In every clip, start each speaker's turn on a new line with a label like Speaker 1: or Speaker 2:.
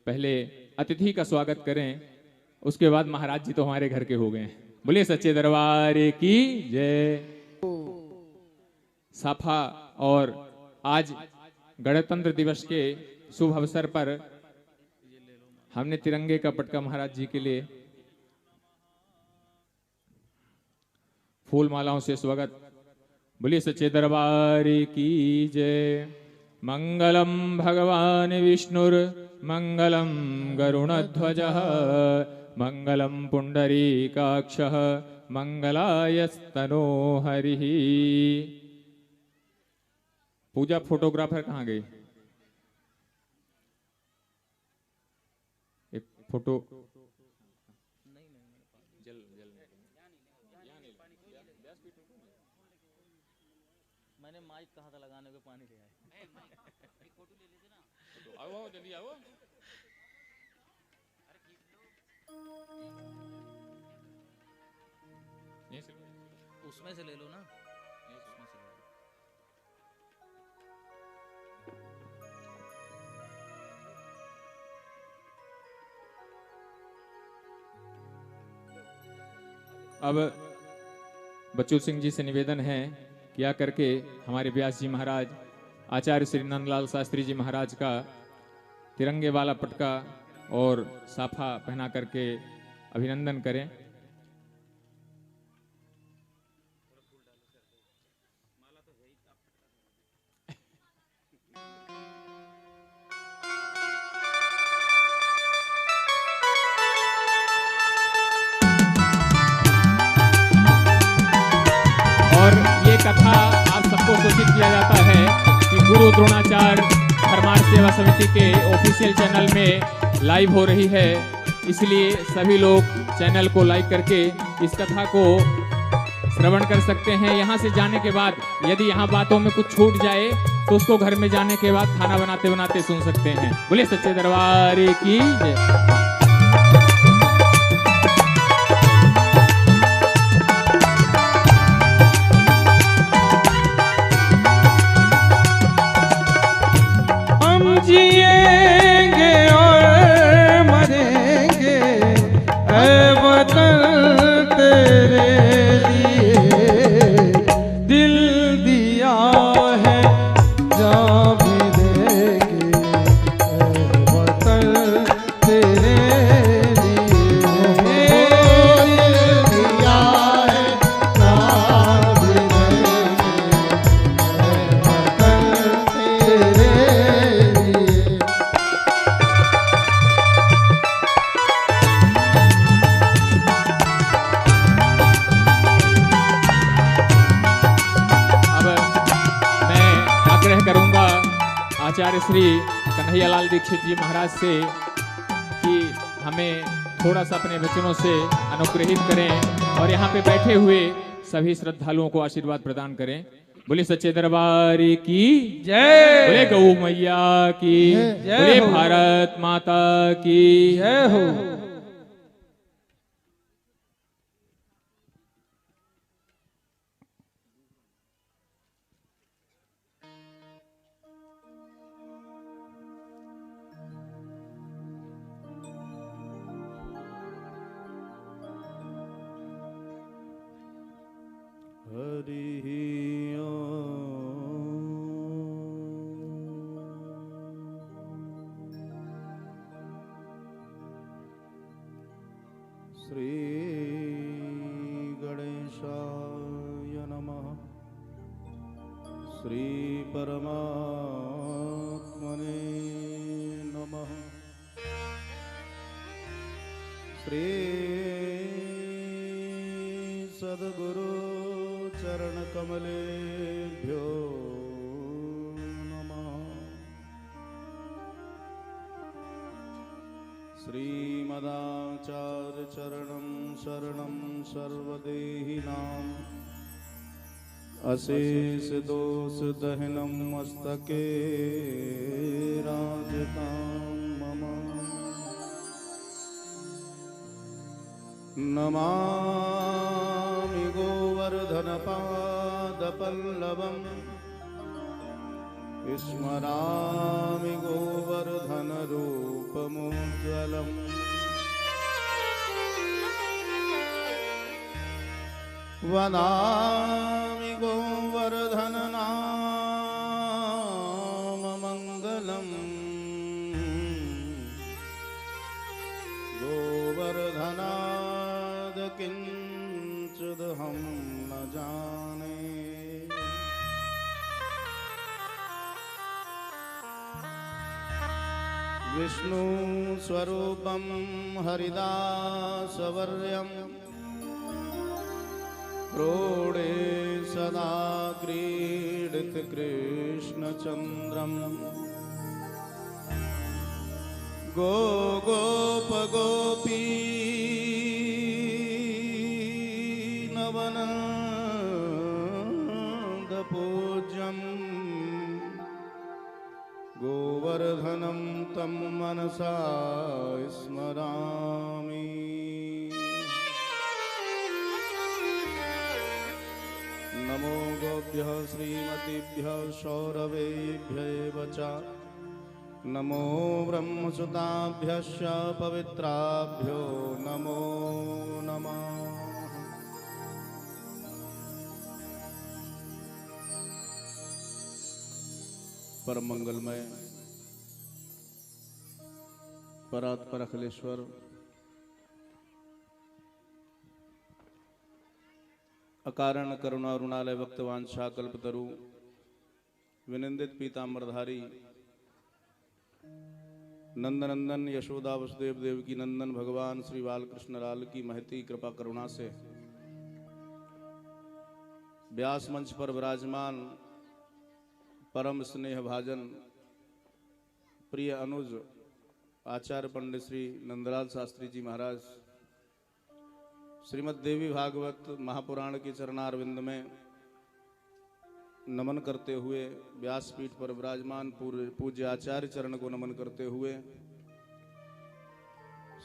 Speaker 1: पहले अतिथि का स्वागत करें, उसके बाद महाराज जी तो हमारे घर के हो गए हैं। बोलिए सच्चे दरबार की जय। साफा और आज गणतंत्र दिवस के शुभ अवसर पर हमने तिरंगे का पटका महाराज जी के लिए फूल मालाओं से स्वागत। बोलिए सच्चे दरबार की जय। मंगलम भगवान विष्णुर मंगलम गरुणध्वजः मंगलम पुंडरीकाक्षः मंगलायस्तनो हरिः। पूजा फोटोग्राफर कहाँ गई? एक फोटो
Speaker 2: मैंने माइक कहा था लगाने को, पानी ले आए। फोटो ले लेते ना।
Speaker 1: आओ जल्दी आओ।
Speaker 2: उसमें से ले लो ना, उसमें से ले लो।
Speaker 1: अब बच्चू सिंह जी से निवेदन है कि आ करके हमारे व्यास जी महाराज आचार्य श्री नंदलाल शास्त्री जी महाराज का तिरंगे वाला पटका और साफा पहना करके अभिनंदन करें। और ये कथा आप सबको सूचित किया जाता है कि गुरु द्रोणाचार्य धर्मार्थ सेवा समिति के ऑफिशियल चैनल में लाइव हो रही है, इसलिए सभी लोग चैनल को लाइक करके इस कथा को श्रवण कर सकते हैं। यहाँ से जाने के बाद यदि यहाँ बातों में कुछ छूट जाए तो उसको घर में जाने के बाद खाना बनाते बनाते सुन सकते हैं। बोले सच्चे दरबार की जय।
Speaker 3: जिएंगे और मरेंगे ऐ वतन तेरे लिए, दिल दिया है जान भी देंगे ऐ वतन तेरे लिए, दिल दिया है जान भी देंगे ऐ वतन तेरे।
Speaker 1: आचार्य श्री कन्हैयालाल दीक्षित जी महाराज से कि हमें थोड़ा सा अपने वचनों से अनुग्रहित करें और यहाँ पे बैठे हुए सभी श्रद्धालुओं को आशीर्वाद प्रदान करें। बोले सच्चे दरबार की जय। बोले गौ मैया की जय। बोले भारत माता की जय हो।
Speaker 3: हरि श्री गणेशाय नमः। श्री परमात्मने नमः। श्री सद्गुरु चरण कमलेभ्यो नमः। श्रीमदाचार्य चरणं शरणं सर्वदेहिनां, अशेष दोष दहनं मस्तके राजतां मम। नमामि गोवर्धनपादपल्लवम् स्मरामि गोवर्धनरूपमुज्ज्वलम् वदामि गोवर्धननाममङ्गलम् गोवर्धनाद् किञ्चिदहं न जाने विष्णुस्वरूपं हरिदासवर्यम् प्रोढे सदा क्रीडित कृष्णचन्द्रम् गोपगोपी नवनन्दपूज्यम् गोवर्धनं तं मनसा स्मरामि नमो गोभ्यः श्रीमतीभ्यः सौरभेभ्यः एव च नमो ब्रह्मसुताभ्यश्च पवित्राभ्यो नमो नमः। परम मंगलमय परात्पर अखिलेश्वर अकारण करुणा रुणालय भक्तवांछा कल्पतरु विनिंदित पीताम्बरधारी नंदनंदन यशोदा वसुदेव देवकी नंदन भगवान श्री बालकृष्ण लाल की महती कृपा करुणा से व्यास मंच पर विराजमान परम स्नेह भाजन प्रिय अनुज आचार्य पंडित श्री नंदलाल शास्त्री जी महाराज श्रीमद् देवी भागवत महापुराण के चरणारविंद में नमन करते हुए व्यासपीठ पर विराजमान पूज्य आचार्य चरण को नमन करते हुए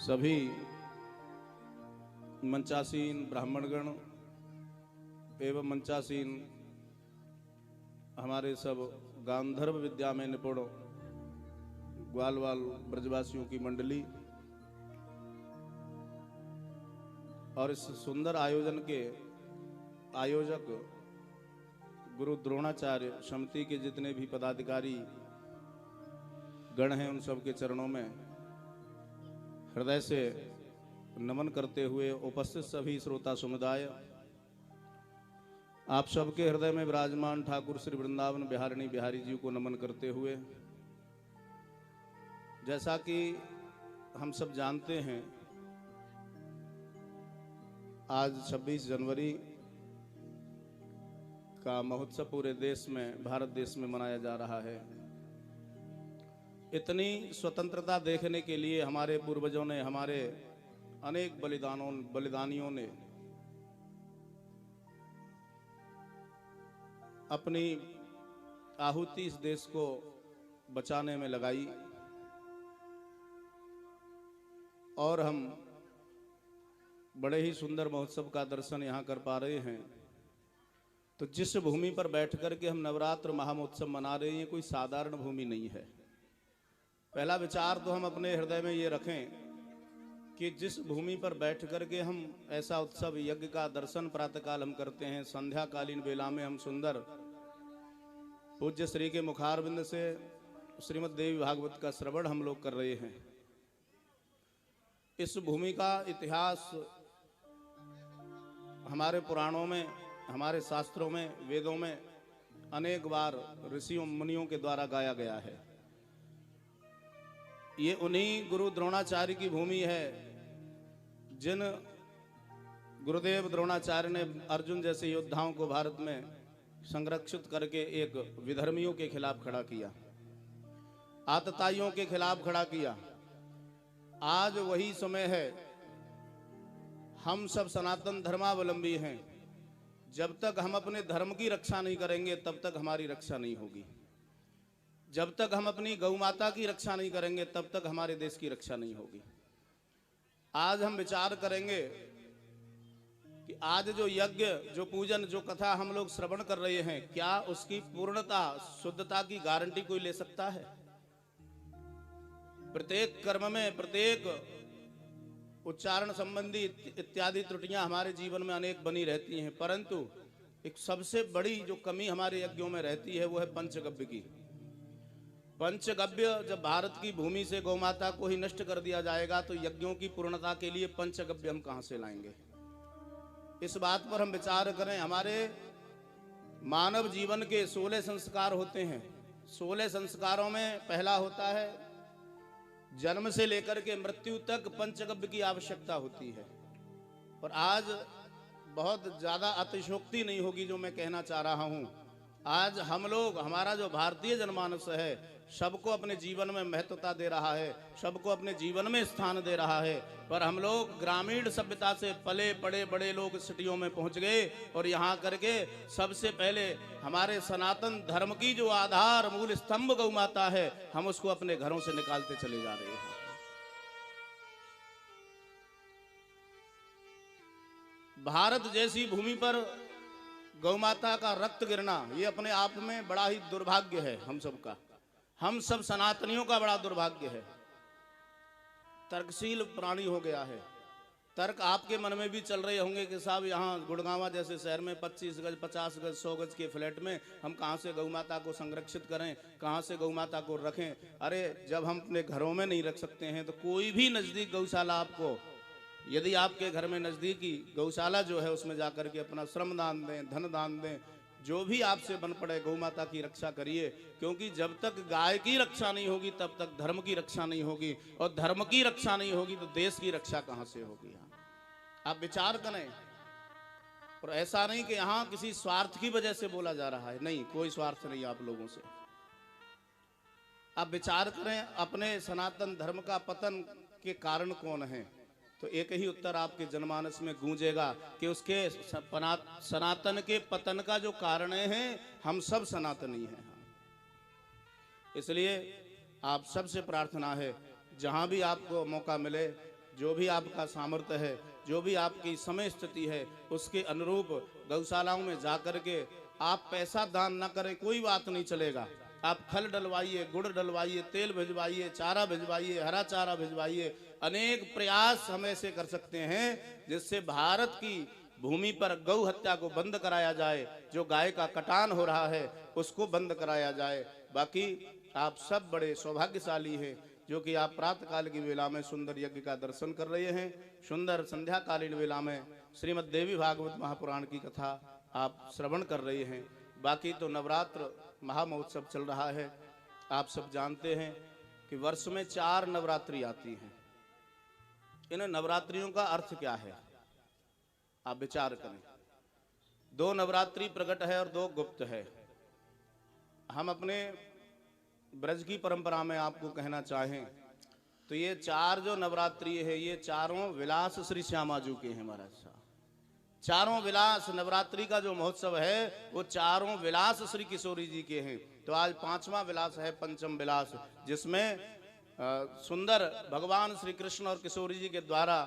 Speaker 3: सभी मंचासीन ब्राह्मणगण एवं मंचासीन हमारे सब गांधर्व विद्या में निपुण ग्वाल वाल ब्रजवासियों की मंडली और इस सुंदर आयोजन के आयोजक गुरु द्रोणाचार्य समिति के जितने भी पदाधिकारी गण हैं उन सब के चरणों में हृदय से नमन करते हुए उपस्थित सभी श्रोता समुदाय आप सबके हृदय में विराजमान ठाकुर श्री वृंदावन बिहारिणी बिहारी जी को नमन करते हुए जैसा कि हम सब जानते हैं आज 26 जनवरी का महोत्सव पूरे देश में भारत देश में मनाया जा रहा है। इतनी स्वतंत्रता देखने के लिए हमारे पूर्वजों ने हमारे अनेक बलिदानियों ने अपनी आहुति इस देश को बचाने में लगाई और हम बड़े ही सुंदर महोत्सव का दर्शन यहाँ कर पा रहे हैं। तो जिस भूमि पर बैठ कर के हम नवरात्र महामहोत्सव मना रहे हैं कोई साधारण भूमि नहीं है। पहला विचार तो हम अपने हृदय में ये रखें कि जिस भूमि पर बैठ कर के हम ऐसा उत्सव यज्ञ का दर्शन प्रातःकाल हम करते हैं, संध्याकालीन बेला में हम सुंदर पूज्य श्री के मुखारविंद से श्रीमद् देवी भागवत का श्रवण हम लोग कर रहे हैं। इस भूमि का इतिहास हमारे पुराणों में, हमारे शास्त्रों में, वेदों में अनेक बार ऋषियों मुनियों के द्वारा गाया गया है। ये उन्हीं गुरु द्रोणाचार्य की भूमि है जिन गुरुदेव द्रोणाचार्य ने अर्जुन जैसे योद्धाओं को भारत में संरक्षित करके एक विधर्मियों के खिलाफ खड़ा किया, आतताइयों के खिलाफ खड़ा किया। आज वही समय है। हम सब सनातन धर्मावलंबी हैं। जब तक हम अपने धर्म की रक्षा नहीं करेंगे तब तक हमारी रक्षा नहीं होगी। जब तक हम अपनी गौ माता की रक्षा नहीं करेंगे तब तक हमारे देश की रक्षा नहीं होगी। आज हम विचार करेंगे कि आज जो यज्ञ, जो पूजन, जो कथा हम लोग श्रवण कर रहे हैं, क्या उसकी पूर्णता, शुद्धता की गारंटी कोई ले सकता है? प्रत्येक कर्म में, प्रत्येक उच्चारण संबंधी इत्यादि त्रुटियां हमारे जीवन में अनेक बनी रहती हैं, परंतु एक सबसे बड़ी जो कमी हमारे यज्ञों में रहती है वो है पंचगव्य की। पंचगव्य, जब भारत की भूमि से गौमाता को ही नष्ट कर दिया जाएगा तो यज्ञों की पूर्णता के लिए पंचगव्य हम कहां से लाएंगे? इस बात पर हम विचार करें। हमारे मानव जीवन के 16 संस्कार होते हैं। 16 संस्कारों में पहला होता है जन्म से लेकर के मृत्यु तक पंचगव्य की आवश्यकता होती है। और आज बहुत ज्यादा अतिशयोक्ति नहीं होगी जो मैं कहना चाह रहा हूं। आज हम लोग, हमारा जो भारतीय जनमानस है, सबको अपने जीवन में महत्वता दे रहा है, सबको अपने जीवन में स्थान दे रहा है, पर हम लोग ग्रामीण सभ्यता से पले पड़े बड़े लोग सिटियों में पहुंच गए और यहाँ करके सबसे पहले हमारे सनातन धर्म की जो आधार मूल स्तंभ गौ माता है, हम उसको अपने घरों से निकालते चले जा रहे हैं। भारत जैसी भूमि पर गौ माता का रक्त गिरना ये अपने आप में बड़ा ही दुर्भाग्य है। हम सबका, हम सब सनातनियों का बड़ा दुर्भाग्य है। तर्कशील प्राणी हो गया है। तर्क आपके मन में भी चल रहे होंगे कि साहब यहाँ गुड़गांवा जैसे शहर में 25 गज, 50 गज, 100 गज के फ्लैट में हम कहाँ से गौ माता को संरक्षित करें, कहाँ से गौ माता को रखें? अरे जब हम अपने घरों में नहीं रख सकते हैं तो कोई भी नजदीक गौशाला आपको, यदि आपके घर में नजदीकी गौशाला जो है उसमें जाकर के अपना श्रम दान दें, धन दान दें, जो भी आपसे बन पड़े गौ माता की रक्षा करिए। क्योंकि जब तक गाय की रक्षा नहीं होगी तब तक धर्म की रक्षा नहीं होगी, और धर्म की रक्षा नहीं होगी तो देश की रक्षा कहां से होगी? आप विचार करें। और ऐसा नहीं कि यहां किसी स्वार्थ की वजह से बोला जा रहा है, नहीं, कोई स्वार्थ नहीं आप लोगों से। आप विचार करें, अपने सनातन धर्म का पतन के कारण कौन है? तो एक ही उत्तर आपके जनमानस में गूंजेगा कि उसके सनातन के पतन का जो कारण है, हम सब सनातनी हैं। इसलिए आप सबसे प्रार्थना है, जहां भी आपको मौका मिले, जो भी आपका सामर्थ्य है, जो भी आपकी समय स्थिति है, उसके अनुरूप गौशालाओं में जाकर के आप पैसा दान ना करें, कोई बात नहीं चलेगा। आप खल डलवाइए, गुड़ डलवाइए, तेल भिजवाइए, चारा भिजवाइए, हरा चारा भिजवाइए। अनेक प्रयास हम ऐसे कर सकते हैं जिससे भारत की भूमि पर गौ हत्या को बंद कराया जाए, जो गाय का कटान हो रहा है उसको बंद कराया जाए। बाकी आप सब बड़े सौभाग्यशाली हैं जो कि आप प्रातःकाल की वेला में सुंदर यज्ञ का दर्शन कर रहे हैं। सुंदर संध्याकालीन वेला में श्रीमद् देवी भागवत महापुराण की कथा आप श्रवण कर रहे हैं। बाकी तो नवरात्र महामहोत्सव चल रहा है। आप सब जानते हैं कि वर्ष में 4 नवरात्रि आती हैं। इन नवरात्रियों का अर्थ क्या है? आप विचार करें। 2 नवरात्रि प्रकट है और 2 गुप्त है। हम अपने ब्रज की परंपरा में आपको कहना चाहें तो ये 4 जो नवरात्रि है, ये चारों विलास श्री श्यामाजू के हैं महाराज साहब। चारों विलास, नवरात्रि का जो महोत्सव है वो चारों विलास श्री किशोरी जी के हैं। तो आज 5वां विलास है पंचम विलास, जिसमें सुंदर भगवान श्री कृष्ण और किशोरी जी के द्वारा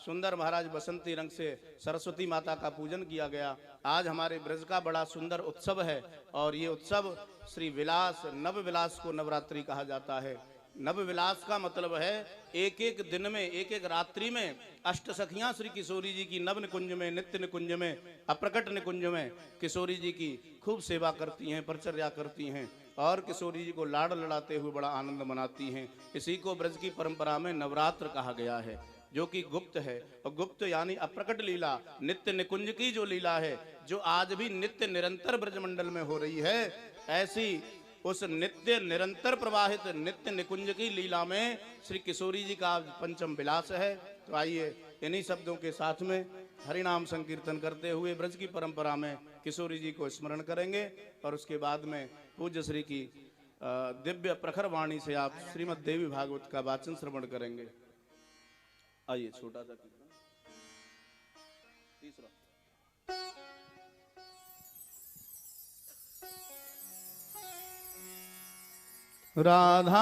Speaker 3: सुंदर महाराज बसंती रंग से सरस्वती माता का पूजन किया गया। आज हमारे ब्रज का बड़ा सुंदर उत्सव है और ये उत्सव श्री विलास, नव विलास को नवरात्रि कहा जाता है। नव विलास का मतलब है एक एक दिन में, एक एक रात्रि में अष्ट सखियां श्री किशोरी जी की नव निकुंज में, नित्य निकुंज में, अप्रकट निकुंज में किशोरी जी की खूब सेवा करती हैं, परिचर्या करती हैं और किशोरी जी को लाड़ लड़ाते हुए बड़ा आनंद मनाती हैं। इसी को ब्रज की परंपरा में नवरात्र कहा गया है, जो कि गुप्त है। और गुप्त यानी अप्रकट लीला, नित्य निकुंज की जो लीला है, जो आज भी नित्य निरंतर ब्रजमंडल में हो रही है, ऐसी उस नित्य निरंतर प्रवाहित नित्य निकुंज की लीला में श्री किशोरी जी का आज पंचम विलास है। तो आइए इन्हीं शब्दों के साथ में हरिनाम संकीर्तन करते हुए ब्रज की परंपरा में किशोरी जी को स्मरण करेंगे और उसके बाद में पूज्य श्री की दिव्य प्रखर वाणी से आप श्रीमद् देवी भागवत का वाचन श्रवण करेंगे। आइए छोटा सा कीर्तन तीसरा। राधा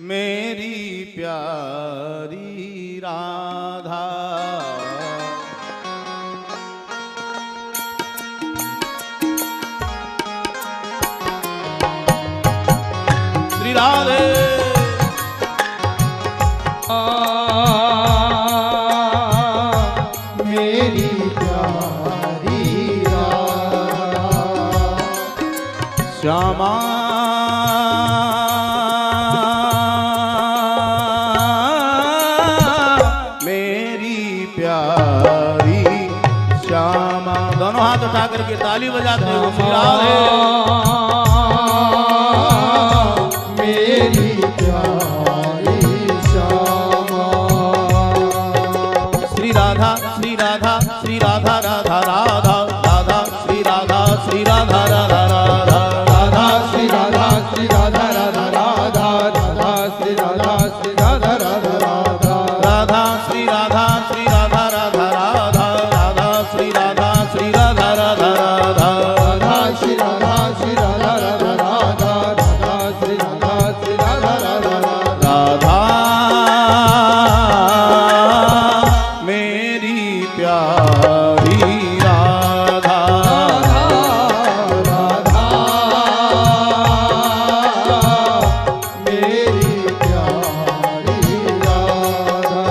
Speaker 3: में राधे।
Speaker 4: मेरी प्यारी राधा
Speaker 3: श्यामा मेरी प्यारी श्यामा। दोनों हाथ उठा करके ताली बजाते हुए श्री राधे।
Speaker 4: मेरी प्यारी श्यामा।
Speaker 3: श्री राधा श्री राधा श्री राधा राधा राधा राधा श्री राधा श्री राधा राधा राधा राधा
Speaker 4: श्री राधा श्री राधा राधा राधा राधा श्री राधा श्री राधा राधा राधा
Speaker 3: राधा श्री राधा श्री राधा राधा राधा राधा श्री राधा श्री राधा राधा राधा
Speaker 4: राधा श्री राधा श्री राधा राधा राधा राधा श्री राधा श्री राधा राधा
Speaker 3: राधा मेरी प्यारी राधा।
Speaker 4: राधा मेरी प्यारी राधा।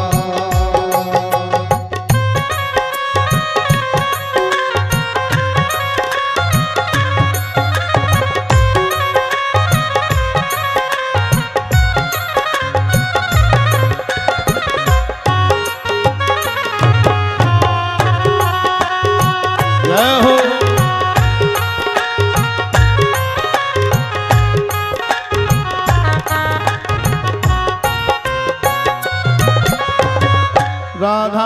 Speaker 3: जय हो राधा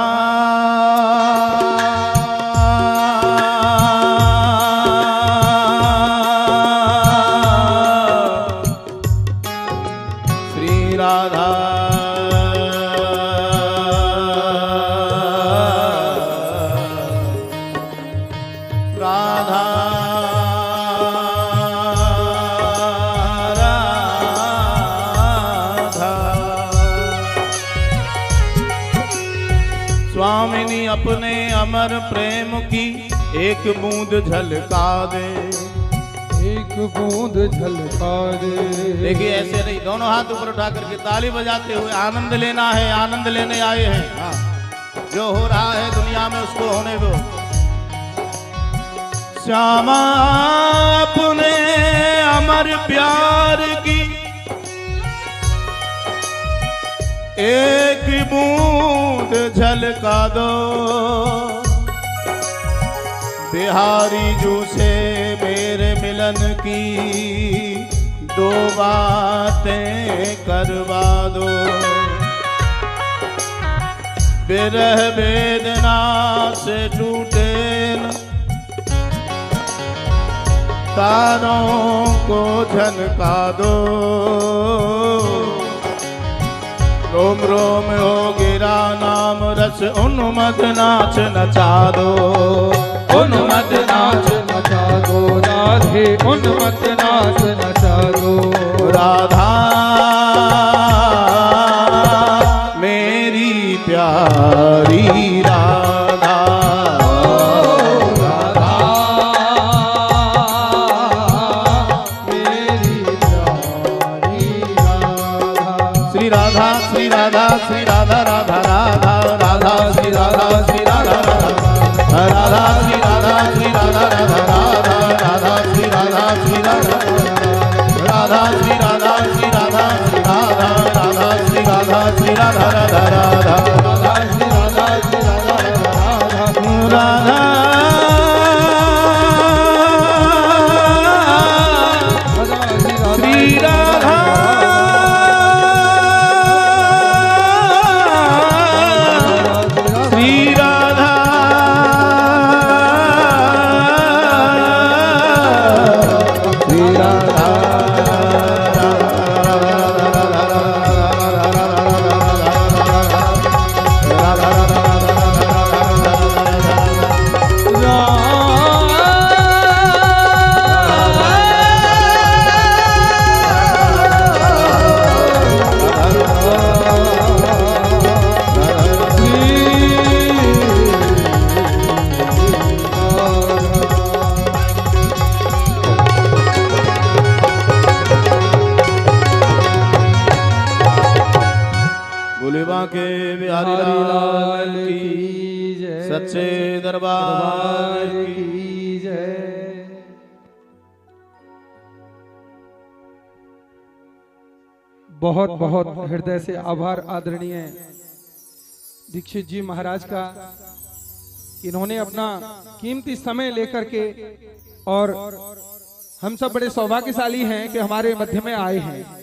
Speaker 3: श्री राधा राधा राधा। स्वामिनी अपने अमर प्रेम की एक बूंद झलका दे।
Speaker 4: एक बूंद झलका दे।
Speaker 3: देखिए ऐसे नहीं, दोनों हाथ ऊपर उठा करके ताली बजाते हुए आनंद लेना है। आनंद लेने आए हैं। हाँ, जो हो रहा है दुनिया में उसको होने दो। श्यामा अपने अमर प्यार की एक बूंद झलका दो। बिहारी जू से मेरे मिलन की दो बातें करवा दो। विरह वेदना से टूटे न तारों को झनका दो। रोम रोम हो गिरा नाम रस उन्मद नाच नचा दो।
Speaker 4: उन्मत्त नाच नचा दो राधे। उन्मत्त नाच नचा दो
Speaker 3: राधा मेरी प्यारी राधा।
Speaker 4: राधा मेरी प्यारी राधा।
Speaker 3: श्री राधा श्री राधा श्री राधा राधा राधा राधा श्री राधा श्री राधा राधा राधा श्री राधा श्री राधा राधा राधा राधा श्री राधा श्री राधा राधा श्री राधा श्री राधा श्री राधा राधा श्री राधा श्री राधा राधा राधा
Speaker 4: राधा श्री राधा श्री राधा राधा
Speaker 3: राधा श्री राधा श्री राधा श्री राधा बांके बिहारी लाल की
Speaker 4: जय,
Speaker 3: सच्चे दरबार की
Speaker 4: की जय। बहुत बहुत हृदय से आभार आदरणीय दीक्षित जी महाराज का, इन्होंने अपना कीमती समय लेकर के, और हम सब बड़े सौभाग्यशाली हैं कि हमारे मध्य में आए हैं।